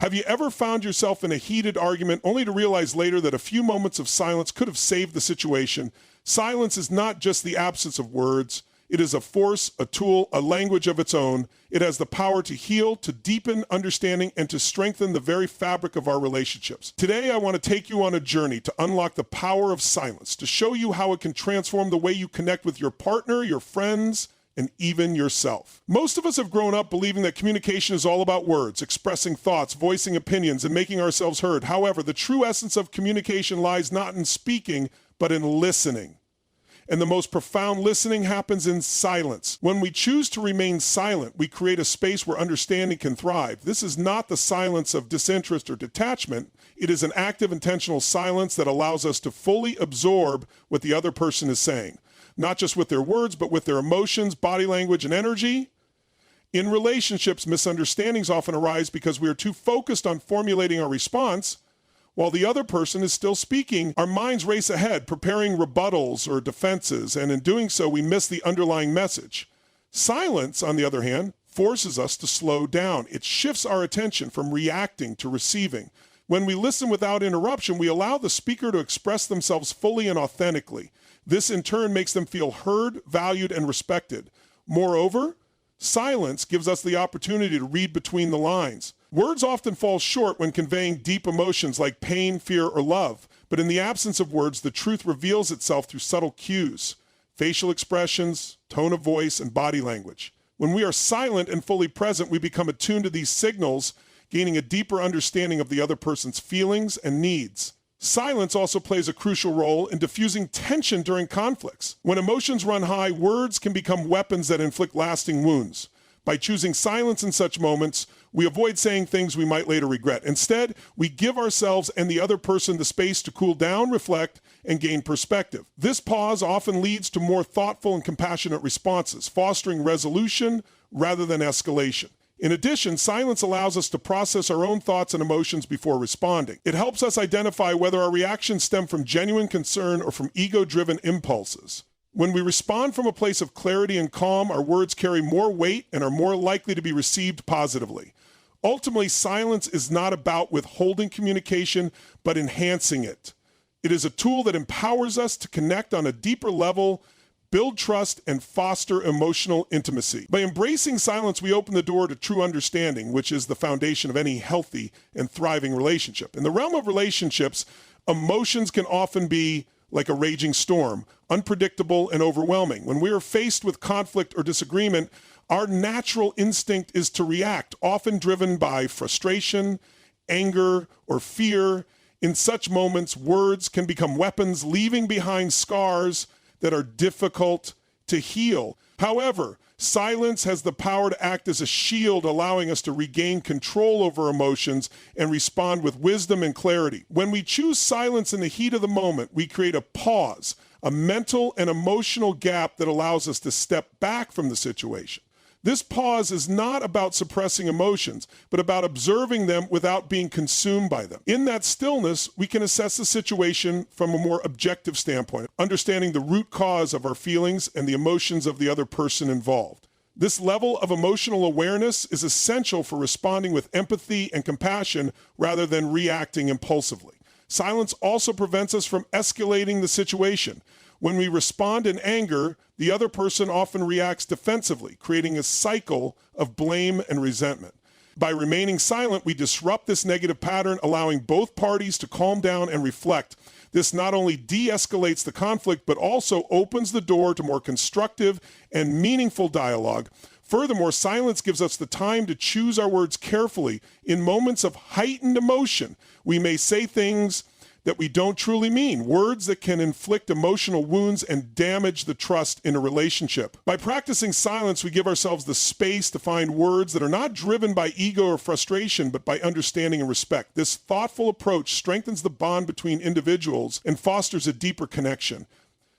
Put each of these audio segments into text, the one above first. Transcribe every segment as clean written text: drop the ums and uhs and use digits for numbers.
Have you ever found yourself in a heated argument only to realize later that a few moments of silence could have saved the situation? Silence is not just the absence of words. It is a force, a tool, a language of its own. It has the power to heal, to deepen understanding, and to strengthen the very fabric of our relationships. Today, I want to take you on a journey to unlock the power of silence, to show you how it can transform the way you connect with your partner, your friends, and even yourself. Most of us have grown up believing that communication is all about words, expressing thoughts, voicing opinions, and making ourselves heard. However, the true essence of communication lies not in speaking, but in listening. And the most profound listening happens in silence. When we choose to remain silent, we create a space where understanding can thrive. This is not the silence of disinterest or detachment. It is an active, intentional silence that allows us to fully absorb what the other person is saying, not just with their words, but with their emotions, body language, and energy. In relationships, misunderstandings often arise because we are too focused on formulating our response. While the other person is still speaking, our minds race ahead, preparing rebuttals or defenses, and in doing so, we miss the underlying message. Silence, on the other hand, forces us to slow down. It shifts our attention from reacting to receiving. When we listen without interruption, we allow the speaker to express themselves fully and authentically. This, in turn, makes them feel heard, valued, and respected. Moreover, silence gives us the opportunity to read between the lines. Words often fall short when conveying deep emotions like pain, fear, or love. But in the absence of words, the truth reveals itself through subtle cues, facial expressions, tone of voice, and body language. When we are silent and fully present, we become attuned to these signals, gaining a deeper understanding of the other person's feelings and needs. Silence also plays a crucial role in diffusing tension during conflicts. When emotions run high, words can become weapons that inflict lasting wounds. By choosing silence in such moments, we avoid saying things we might later regret. Instead, we give ourselves and the other person the space to cool down, reflect, and gain perspective. This pause often leads to more thoughtful and compassionate responses, fostering resolution rather than escalation. In addition, silence allows us to process our own thoughts and emotions before responding. It helps us identify whether our reactions stem from genuine concern or from ego-driven impulses. When we respond from a place of clarity and calm, our words carry more weight and are more likely to be received positively. Ultimately, silence is not about withholding communication, but enhancing it. It is a tool that empowers us to connect on a deeper level, build trust, and foster emotional intimacy. By embracing silence, we open the door to true understanding, which is the foundation of any healthy and thriving relationship. In the realm of relationships, emotions can often be like a raging storm, unpredictable and overwhelming. When we are faced with conflict or disagreement, our natural instinct is to react, often driven by frustration, anger, or fear. In such moments, words can become weapons, leaving behind scars that are difficult to heal. However, silence has the power to act as a shield, allowing us to regain control over emotions and respond with wisdom and clarity. When we choose silence in the heat of the moment, we create a pause, a mental and emotional gap that allows us to step back from the situation. This pause is not about suppressing emotions, but about observing them without being consumed by them. In that stillness, we can assess the situation from a more objective standpoint, understanding the root cause of our feelings and the emotions of the other person involved. This level of emotional awareness is essential for responding with empathy and compassion rather than reacting impulsively. Silence also prevents us from escalating the situation. When we respond in anger, the other person often reacts defensively, creating a cycle of blame and resentment. By remaining silent, we disrupt this negative pattern, allowing both parties to calm down and reflect. This not only de-escalates the conflict, but also opens the door to more constructive and meaningful dialogue. Furthermore, silence gives us the time to choose our words carefully. In moments of heightened emotion, we may say things that we don't truly mean, words that can inflict emotional wounds and damage the trust in a relationship. By practicing silence, we give ourselves the space to find words that are not driven by ego or frustration, but by understanding and respect. This thoughtful approach strengthens the bond between individuals and fosters a deeper connection.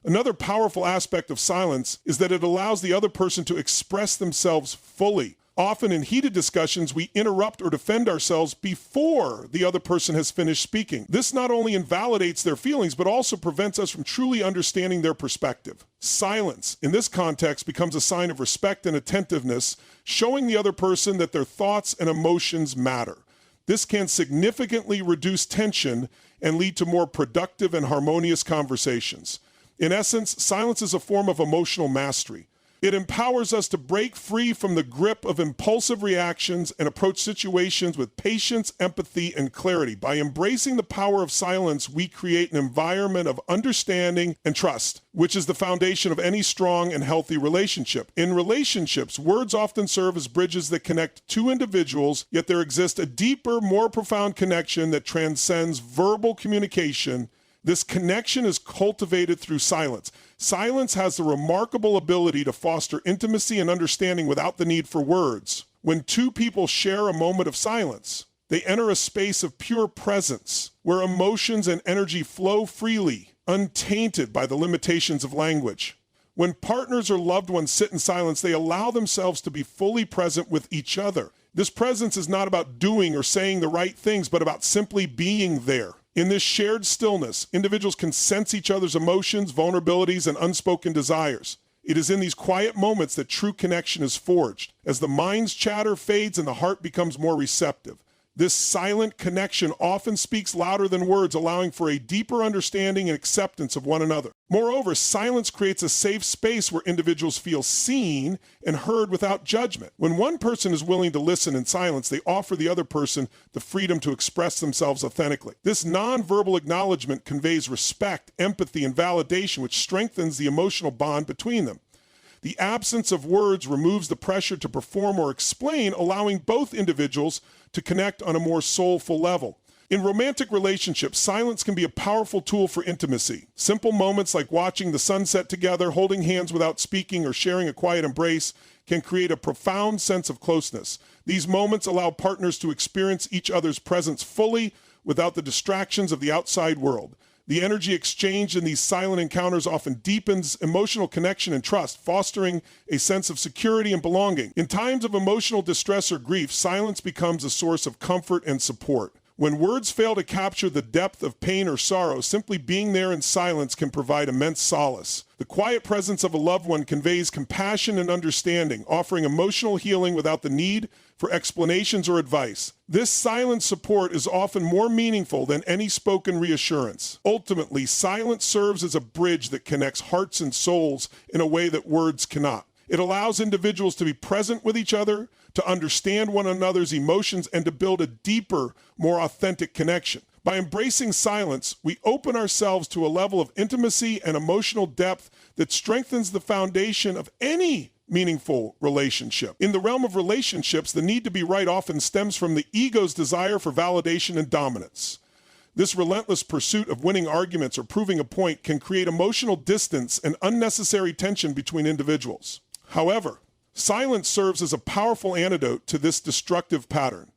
Another powerful aspect of silence is that it allows the other person to express themselves fully. Often in heated discussions, we interrupt or defend ourselves before the other person has finished speaking. This not only invalidates their feelings, but also prevents us from truly understanding their perspective. Silence, in this context, becomes a sign of respect and attentiveness, showing the other person that their thoughts and emotions matter. This can significantly reduce tension and lead to more productive and harmonious conversations. In essence, silence is a form of emotional mastery. It empowers us to break free from the grip of impulsive reactions and approach situations with patience, empathy, and clarity. By embracing the power of silence, we create an environment of understanding and trust, which is the foundation of any strong and healthy relationship. In relationships, words often serve as bridges that connect two individuals, yet there exists a deeper, more profound connection that transcends verbal communication. This connection is cultivated through silence. Silence has the remarkable ability to foster intimacy and understanding without the need for words. When two people share a moment of silence, they enter a space of pure presence where emotions and energy flow freely, untainted by the limitations of language. When partners or loved ones sit in silence, they allow themselves to be fully present with each other. This presence is not about doing or saying the right things, but about simply being there. In this shared stillness, individuals can sense each other's emotions, vulnerabilities, and unspoken desires. It is in these quiet moments that true connection is forged. As the mind's chatter fades and the heart becomes more receptive, this silent connection often speaks louder than words, allowing for a deeper understanding and acceptance of one another. Moreover, silence creates a safe space where individuals feel seen and heard without judgment. When one person is willing to listen in silence, they offer the other person the freedom to express themselves authentically. This nonverbal acknowledgement conveys respect, empathy, and validation, which strengthens the emotional bond between them. The absence of words removes the pressure to perform or explain, allowing both individuals to connect on a more soulful level. In romantic relationships, silence can be a powerful tool for intimacy. Simple moments like watching the sunset together, holding hands without speaking, or sharing a quiet embrace can create a profound sense of closeness. These moments allow partners to experience each other's presence fully without the distractions of the outside world. The energy exchanged in these silent encounters often deepens emotional connection and trust, fostering a sense of security and belonging. In times of emotional distress or grief, silence becomes a source of comfort and support. When words fail to capture the depth of pain or sorrow, simply being there in silence can provide immense solace. The quiet presence of a loved one conveys compassion and understanding, offering emotional healing without the need for explanations or advice. This silent support is often more meaningful than any spoken reassurance. Ultimately, silence serves as a bridge that connects hearts and souls in a way that words cannot. It allows individuals to be present with each other, to understand one another's emotions, and to build a deeper, more authentic connection. By embracing silence, we open ourselves to a level of intimacy and emotional depth that strengthens the foundation of any meaningful relationship. In the realm of relationships, the need to be right often stems from the ego's desire for validation and dominance. This relentless pursuit of winning arguments or proving a point can create emotional distance and unnecessary tension between individuals. However, silence serves as a powerful antidote to this destructive pattern.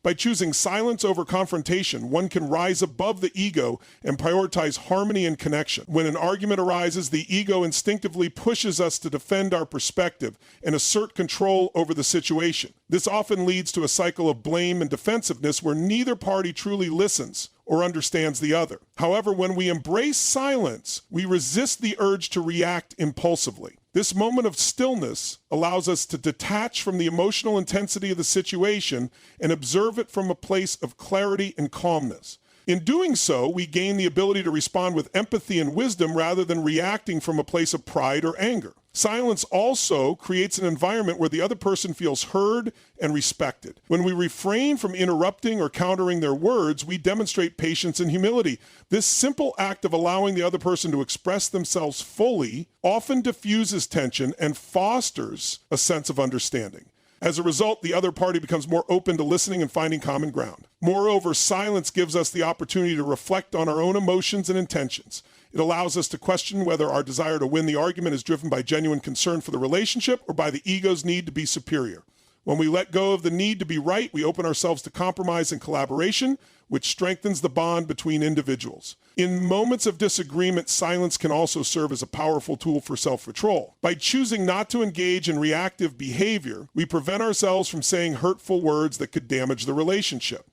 By choosing silence over confrontation, one can rise above the ego and prioritize harmony and connection. When an argument arises, the ego instinctively pushes us to defend our perspective and assert control over the situation. This often leads to a cycle of blame and defensiveness where neither party truly listens or understands the other. However, when we embrace silence, we resist the urge to react impulsively. This moment of stillness allows us to detach from the emotional intensity of the situation and observe it from a place of clarity and calmness. In doing so, we gain the ability to respond with empathy and wisdom rather than reacting from a place of pride or anger. Silence also creates an environment where the other person feels heard and respected. When we refrain from interrupting or countering their words, we demonstrate patience and humility. This simple act of allowing the other person to express themselves fully often diffuses tension and fosters a sense of understanding. As a result, the other party becomes more open to listening and finding common ground. Moreover, silence gives us the opportunity to reflect on our own emotions and intentions. It allows us to question whether our desire to win the argument is driven by genuine concern for the relationship or by the ego's need to be superior. When we let go of the need to be right, we open ourselves to compromise and collaboration, which strengthens the bond between individuals. In moments of disagreement, silence can also serve as a powerful tool for self-control. By choosing not to engage in reactive behavior, we prevent ourselves from saying hurtful words that could damage the relationship.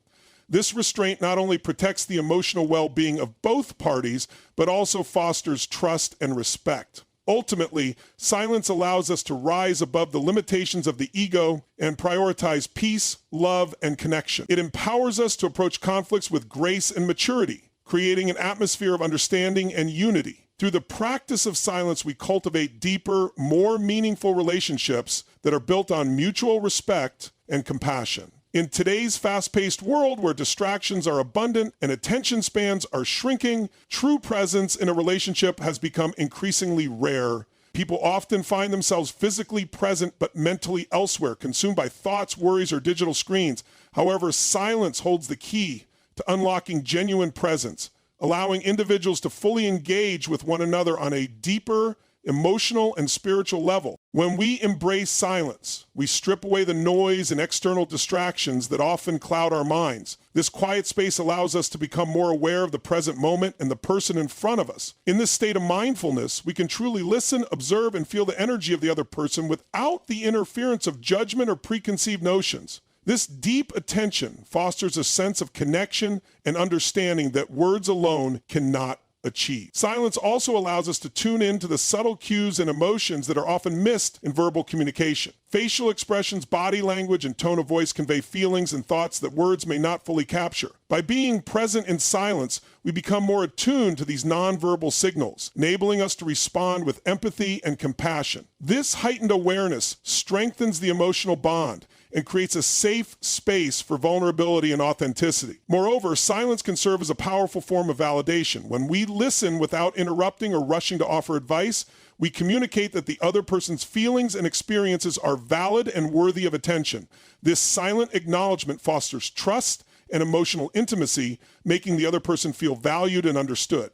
This restraint not only protects the emotional well-being of both parties, but also fosters trust and respect. Ultimately, silence allows us to rise above the limitations of the ego and prioritize peace, love, and connection. It empowers us to approach conflicts with grace and maturity, creating an atmosphere of understanding and unity. Through the practice of silence, we cultivate deeper, more meaningful relationships that are built on mutual respect and compassion. In today's fast-paced world where distractions are abundant and attention spans are shrinking, true presence in a relationship has become increasingly rare. People often find themselves physically present but mentally elsewhere, consumed by thoughts, worries, or digital screens. However, silence holds the key to unlocking genuine presence, allowing individuals to fully engage with one another on a deeper, emotional, and spiritual level. When we embrace silence, we strip away the noise and external distractions that often cloud our minds. This quiet space allows us to become more aware of the present moment and the person in front of us. In this state of mindfulness, we can truly listen, observe, and feel the energy of the other person without the interference of judgment or preconceived notions. This deep attention fosters a sense of connection and understanding that words alone cannot achieve. Silence also allows us to tune in to the subtle cues and emotions that are often missed in verbal communication. Facial expressions, body language, and tone of voice convey feelings and thoughts that words may not fully capture. By being present in silence, we become more attuned to these nonverbal signals, enabling us to respond with empathy and compassion. This heightened awareness strengthens the emotional bond and creates a safe space for vulnerability and authenticity. Moreover, silence can serve as a powerful form of validation. When we listen without interrupting or rushing to offer advice, we communicate that the other person's feelings and experiences are valid and worthy of attention. This silent acknowledgement fosters trust and emotional intimacy, making the other person feel valued and understood.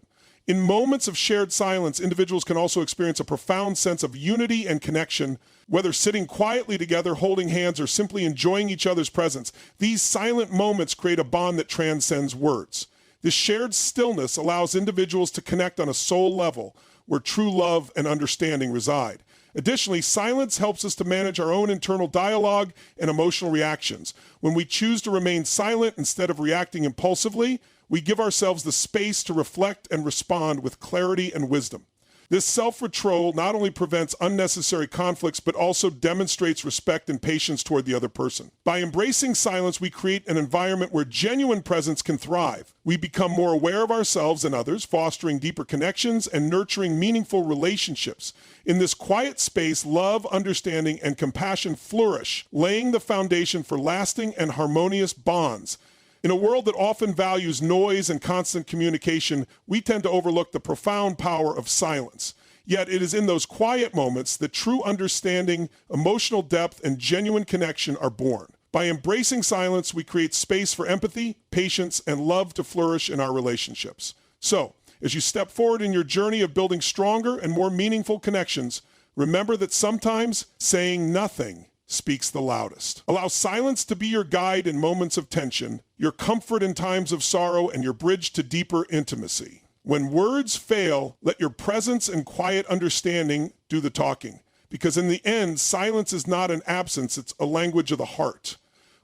In moments of shared silence, individuals can also experience a profound sense of unity and connection. Whether sitting quietly together, holding hands, or simply enjoying each other's presence, these silent moments create a bond that transcends words. This shared stillness allows individuals to connect on a soul level where true love and understanding reside. Additionally, silence helps us to manage our own internal dialogue and emotional reactions. When we choose to remain silent instead of reacting impulsively, we give ourselves the space to reflect and respond with clarity and wisdom. This self-control not only prevents unnecessary conflicts, but also demonstrates respect and patience toward the other person. By embracing silence, we create an environment where genuine presence can thrive. We become more aware of ourselves and others, fostering deeper connections and nurturing meaningful relationships. In this quiet space, love, understanding, and compassion flourish, laying the foundation for lasting and harmonious bonds. In a world that often values noise and constant communication, we tend to overlook the profound power of silence. Yet it is in those quiet moments that true understanding, emotional depth, and genuine connection are born. By embracing silence, we create space for empathy, patience, and love to flourish in our relationships. So, as you step forward in your journey of building stronger and more meaningful connections, remember that sometimes saying nothing speaks the loudest. Allow silence to be your guide in moments of tension, your comfort in times of sorrow, and your bridge to deeper intimacy. When words fail, let your presence and quiet understanding do the talking. Because in the end, silence is not an absence, it's a language of the heart,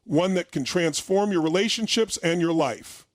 one that can transform your relationships and your life.